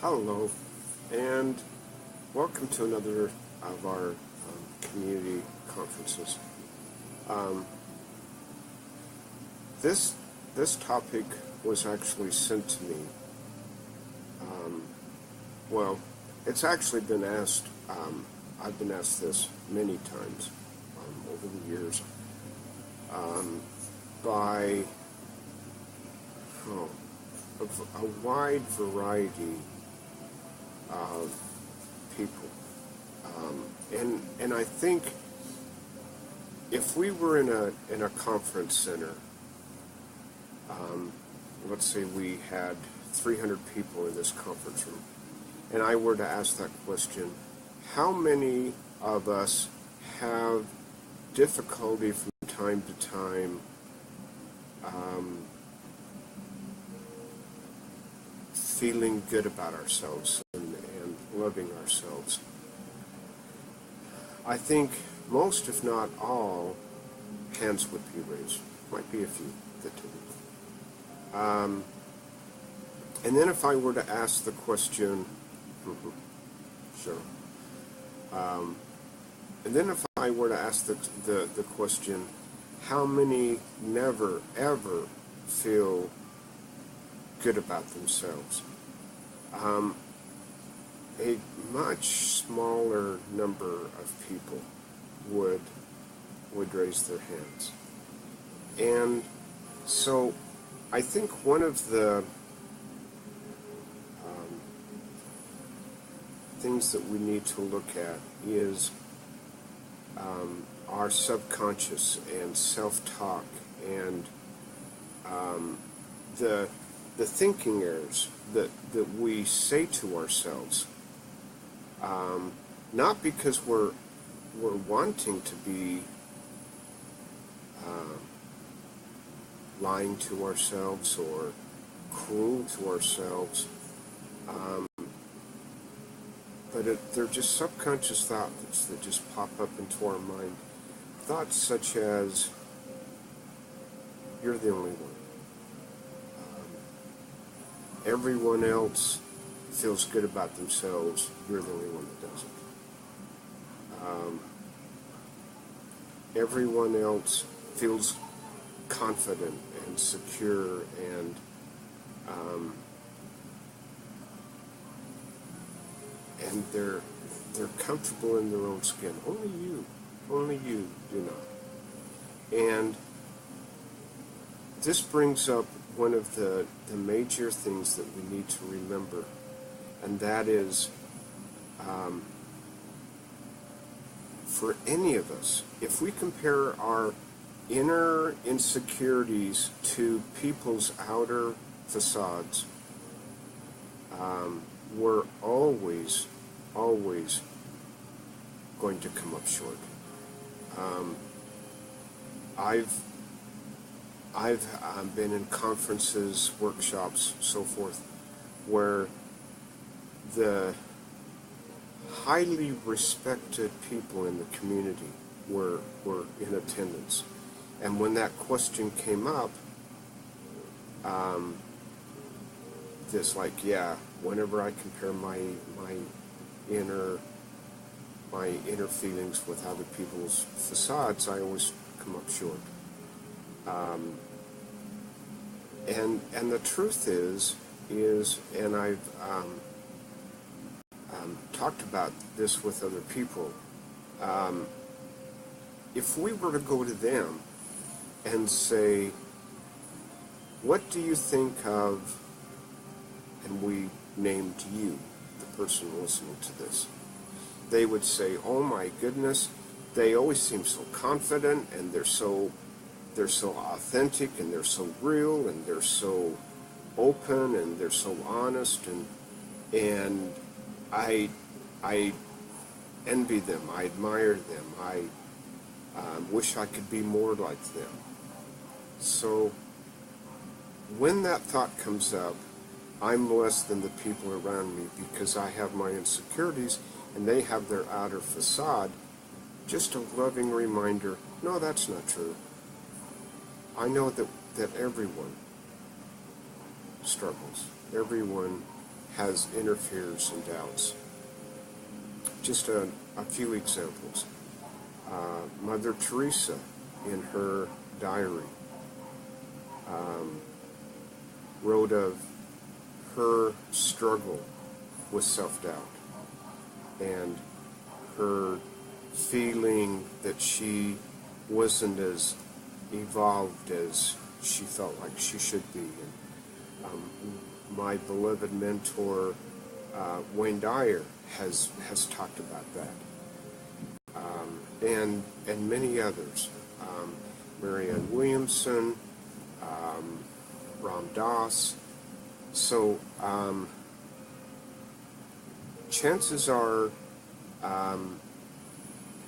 Hello, and welcome to another of our community conferences. Um, this topic was actually sent to me. Um, well, it's actually been asked. I've been asked this many times over the years by a wide variety of people. And I think if we were in a conference center, let's say we had 300 people in this conference room, and I were to ask that question, how many of us have difficulty from time to time feeling good about ourselves and loving ourselves? I think most, if not all, hands would be raised. Might be a few that didn't. And then if I were to ask the question, sure. And then if I were to ask the question, how many never, ever feel good about themselves? A much smaller number of people would raise their hands. And so I think one of the things that we need to look at is our subconscious and self-talk and the thinking errors that we say to ourselves, not because we're wanting to be lying to ourselves or cruel to ourselves, but they're just subconscious thoughts that just pop up into our mind. Thoughts such as, you're the only one. Everyone else feels good about themselves. You're the only one that doesn't. Everyone else feels confident and secure and they're comfortable in their own skin. Only you do not. And this brings up one of the major things that we need to remember, and that is, for any of us, if we compare our inner insecurities to people's outer facades, we're always going to come up short. I've been in conferences, workshops, so forth, where the highly respected people in the community were in attendance. And when that question came up, whenever I compare my inner feelings with other people's facades, I always come up short. And the truth is, and I've talked about this with other people, if we were to go to them and say, what do you think of, and we named you, the person listening to this, they would say, oh my goodness, they always seem so confident, and they're so authentic, and they're so real, and they're so open, and they're so honest, and I envy them, I admire them, I wish I could be more like them. So when that thought comes up, I'm less than the people around me because I have my insecurities and they have their outer facade. Just a loving reminder, no, that's not true. I know that everyone struggles. Everyone has inner fears and doubts. Just a few examples. Mother Teresa, in her diary, wrote of her struggle with self-doubt and her feeling that she wasn't as evolved as she felt like she should be. And my beloved mentor, Wayne Dyer, has talked about that, and many others. Marianne Williamson, Ram Dass. So chances are,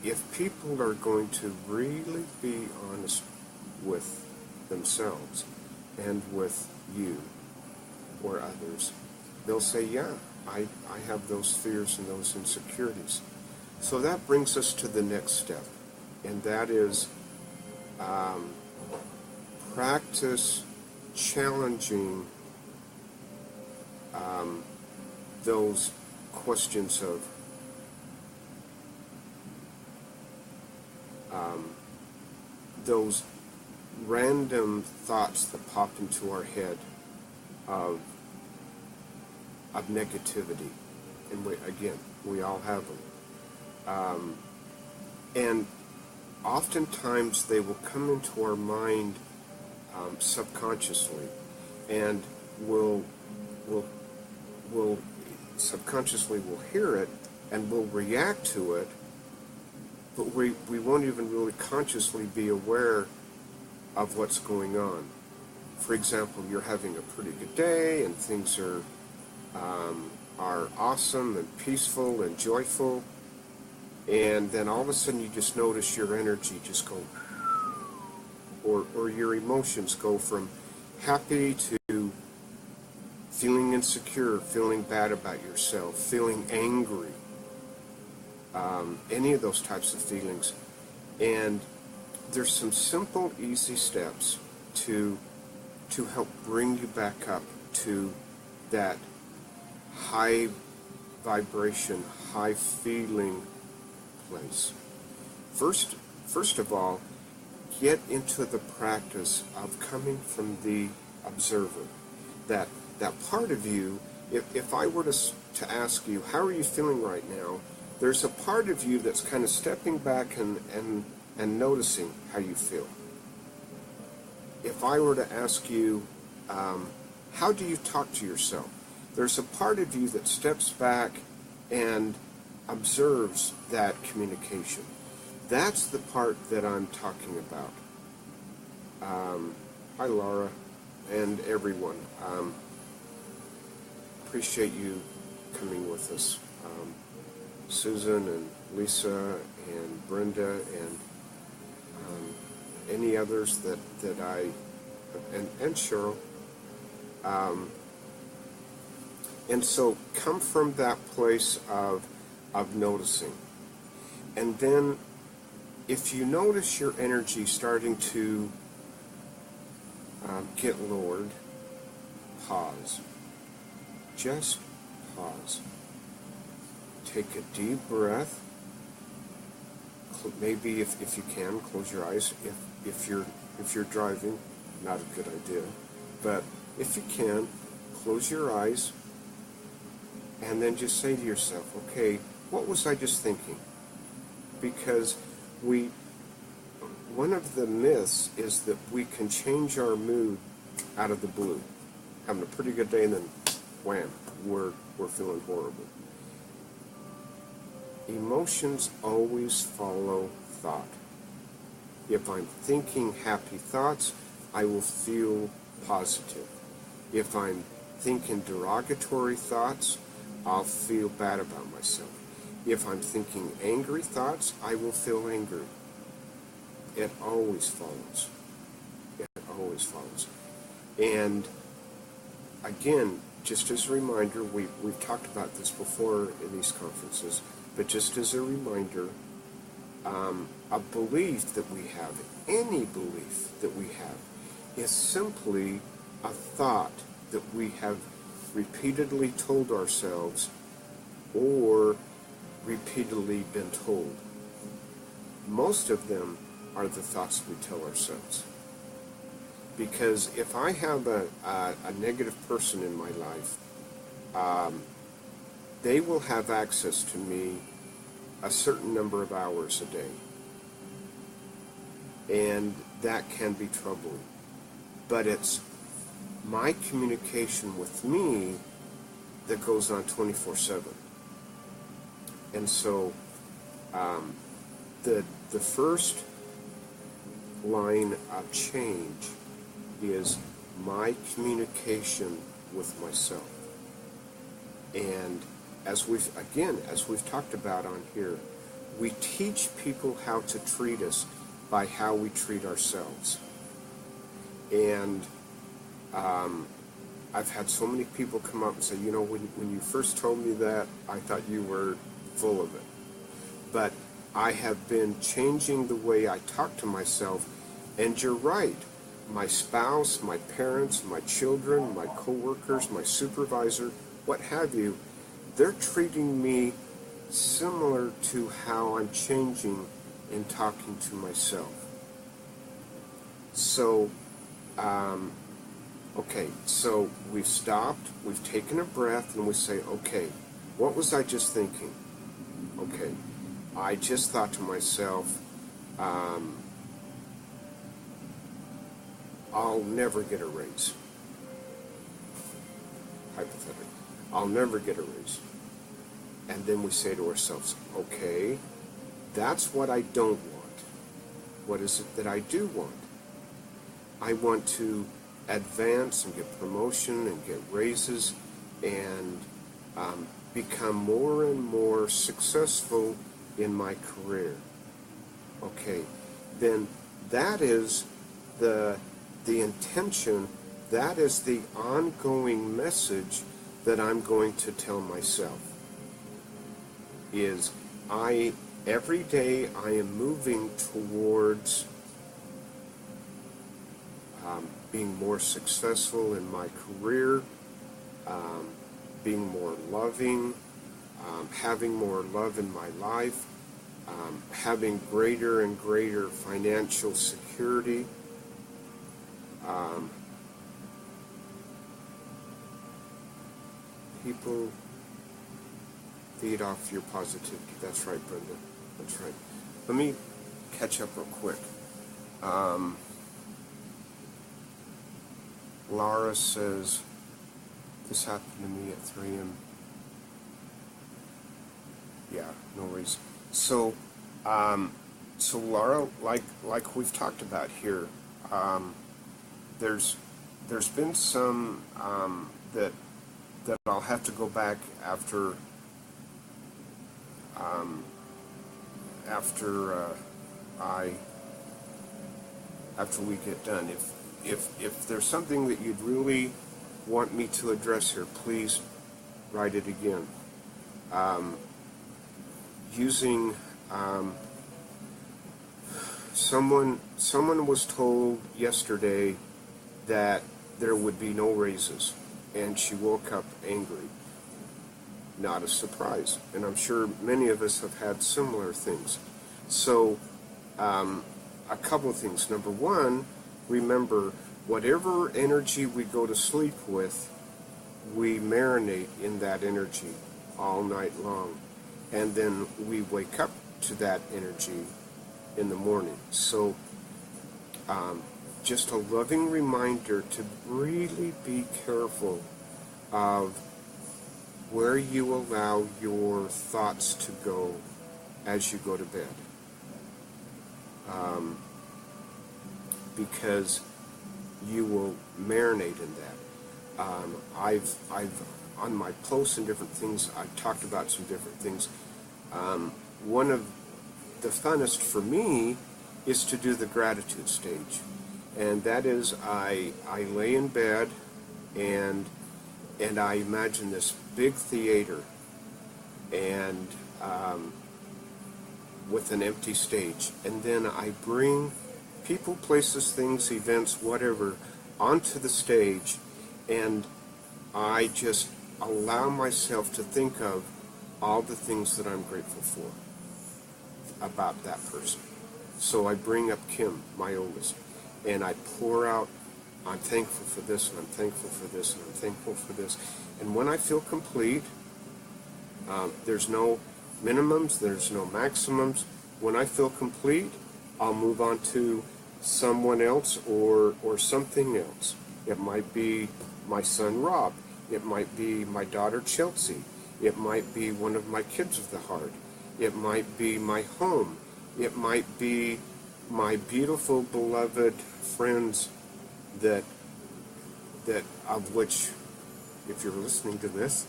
if people are going to really be honest with themselves and with you or others, they'll say, yeah, I have those fears and those insecurities. So that brings us to the next step, and that is practice challenging those questions of those random thoughts that pop into our head of negativity. And we all have them. And oftentimes they will come into our mind subconsciously, and we'll subconsciously we'll hear it and we'll react to it, but we won't even really consciously be aware of what's going on. For example, you're having a pretty good day and things are awesome and peaceful and joyful, and then all of a sudden you just notice your energy just go, or your emotions go from happy to feeling insecure, feeling bad about yourself, feeling angry, any of those types of feelings. And there's some simple, easy steps to help bring you back up to that high vibration, high feeling place. First of all, get into the practice of coming from the observer. That part of you, if I were to ask you, how are you feeling right now? There's a part of you that's kind of stepping back and noticing how you feel. If I were to ask you, how do you talk to yourself? There's a part of you that steps back and observes that communication. That's the part that I'm talking about. Hi, Laura, and everyone. Appreciate you coming with us. Susan and Lisa and Brenda and any others that I, and Cheryl. And so come from that place of noticing. And then if you notice your energy starting to get lowered, pause. Just pause. Take a deep breath. Maybe if you can, close your eyes. If you're driving, not a good idea. But if you can, close your eyes and then just say to yourself, okay, what was I just thinking? Because one of the myths is that we can change our mood out of the blue. Having a pretty good day and then wham, we're feeling horrible. Emotions always follow thought. If I'm thinking happy thoughts, I will feel positive. If I'm thinking derogatory thoughts, I'll feel bad about myself. If I'm thinking angry thoughts, I will feel angry. It always follows. It always follows. And again, just as a reminder, we've talked about this before in these conferences, but just as a reminder, a belief that we have, any belief that we have, is simply a thought that we have repeatedly told ourselves or repeatedly been told. Most of them are the thoughts we tell ourselves. Because if I have a negative person in my life, they will have access to me a certain number of hours a day. And that can be troubling. But it's my communication with me that goes on 24/7. And so the first line of change is my communication with myself. And as we've talked about on here, we teach people how to treat us by how we treat ourselves. And I've had so many people come up and say, when you first told me that, I thought you were full of it. But I have been changing the way I talk to myself, and you're right. My spouse, my parents, my children, my coworkers, my supervisor, what have you, they're treating me similar to how I'm changing in talking to myself. So, okay, so we've stopped, we've taken a breath, and we say, okay, what was I just thinking? Okay, I just thought to myself, I'll never get a raise. Hypothetically, I'll never get a raise. And then we say to ourselves, okay, that's what I don't want. What is it that I do want? I want to advance and get promotion and get raises and become more and more successful in my career. Okay, then that is the intention, that is the ongoing message that I'm going to tell myself. Is every day I am moving towards being more successful in my career, being more loving, having more love in my life, having greater and greater financial security. People feed off your positivity. That's right, Brenda. That's right. Let me catch up real quick. Laura says, this happened to me at 3 a.m. Yeah, no worries. So Laura, like we've talked about here, there's been some that I'll have to go back after we get done. If there's something that you'd really want me to address here, please write it again. Using someone was told yesterday that there would be no raises, and she woke up angry. Not a surprise, and I'm sure many of us have had similar things. So a couple of things. Number one, remember, whatever energy we go to sleep with, we marinate in that energy all night long, and then we wake up to that energy in the morning. So just a loving reminder to really be careful of where you allow your thoughts to go as you go to bed. Because you will marinate in that. I've on my posts and different things, I've talked about some different things. One of the funnest for me is to do the gratitude stage, and that is I lay in bed and I imagine this big theater and with an empty stage, and then I bring people, places, things, events, whatever, onto the stage, and I just allow myself to think of all the things that I'm grateful for about that person. So I bring up Kim, my oldest, and I pour out, I'm thankful for this, and I'm thankful for this, and I'm thankful for this. And when I feel complete, there's no minimums, there's no maximums. When I feel complete, I'll move on to someone else or something else. It might be my son Rob. It might be my daughter Chelsea. It might be one of my kids of the heart. It might be my home. It might be my beautiful, beloved friends that of which, if you're listening to this,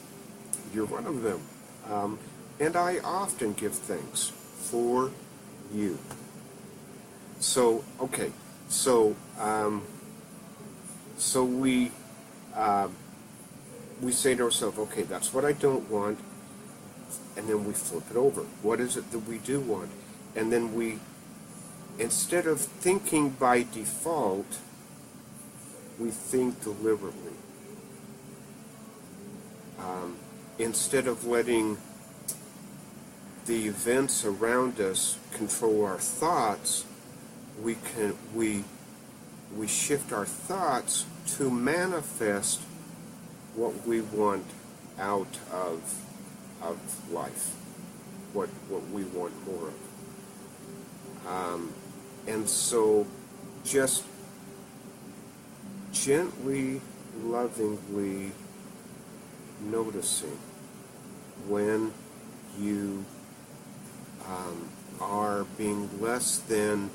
you're one of them. And I often give thanks for you. So, okay, so we say to ourselves, okay, that's what I don't want, and then we flip it over. What is it that we do want? And then we, instead of thinking by default, we think deliberately. Instead of letting the events around us control our thoughts, we shift our thoughts to manifest what we want out of life, what we want more of. And so just gently, lovingly noticing when you are being less than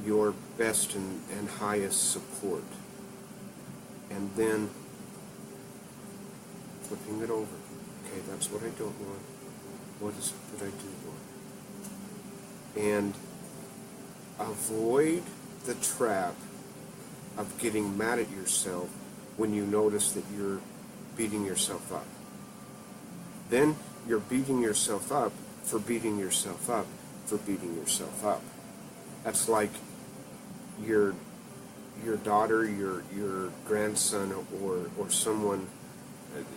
your best and highest support, and then flipping it over. Okay, that's what I don't want. What is it that I do want? And avoid the trap of getting mad at yourself when you notice that you're beating yourself up. Then you're beating yourself up for beating yourself up for beating yourself up. That's like your daughter, your grandson, or someone,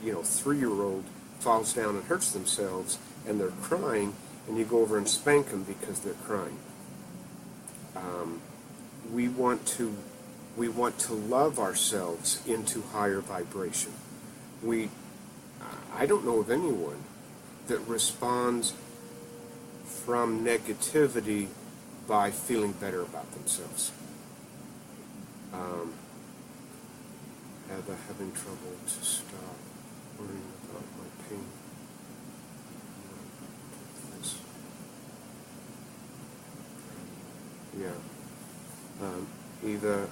3-year-old falls down and hurts themselves, and they're crying, and you go over and spank them because they're crying. We want to love ourselves into higher vibration. I don't know of anyone that responds from negativity by feeling better about themselves. Having trouble to stop worrying about my pain. Yeah. Eva,